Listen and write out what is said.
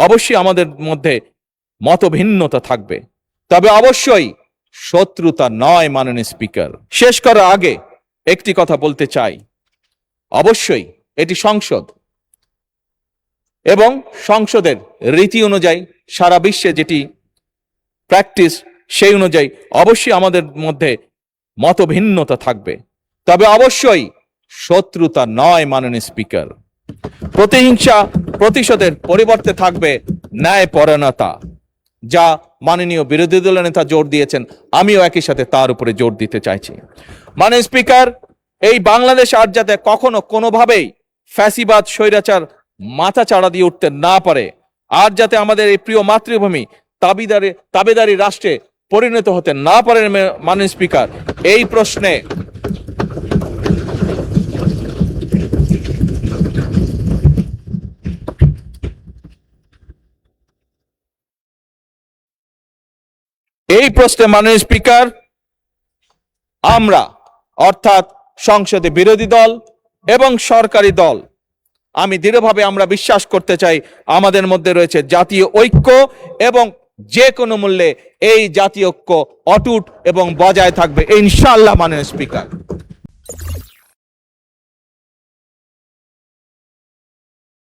অবশ্যই আমাদের মধ্যে মতভিন্নতা থাকবে, তবে অবশ্যই শত্রুতা নয়। মাননীয় স্পিকার, শেষ করার আগে একটি কথা বলতে চাই। অবশ্যই এটি সংসদ এবং সংসদের রীতি অনুযায়ী সারা বিশ্বে যেটি প্র্যাকটিস, সেই অনুযায়ী অবশ্যই আমাদের মধ্যে মতভিন্নতা থাকবে, তবে অবশ্যই শত্রুতা নয়। মাননীয় স্পিকার, প্রতিহিংসা প্রতিশোধের পরিবর্তে থাকবে ন্যায়পরায়ণতা, যা মাননীয় বিরোধী দলের নেতা জোর দিয়েছেন, আমিও একই সাথে তার উপরে জোর দিতে চাইছি। মাননীয় স্পিকার, এই বাংলাদেশ আর যাতে কখনো কোনোভাবেই ফ্যাসিবাদ স্বৈরাচার মাথা চাড়া দিয়ে উঠতে না পারে, আর যাতে আমাদের এই প্রিয় মাতৃভূমি তাবেদারি রাষ্ট্রে পরিণত হতে না পারে। মাননীয় স্পিকার, এই প্রশ্নে মাননীয় স্পিকার, আমরা অর্থাৎ সংসদে বিরোধী দল এবং সরকারি দল, আমি দৃঢ়ভাবে আমরা বিশ্বাস করতে চাই আমাদের মধ্যে রয়েছে জাতীয় ঐক্য, এবং যে কোনো মূল্যে এই জাতীয় ঐক্য অটুট এবং বজায় থাকবে ইনশাআল্লাহ। মাননীয় স্পিকার।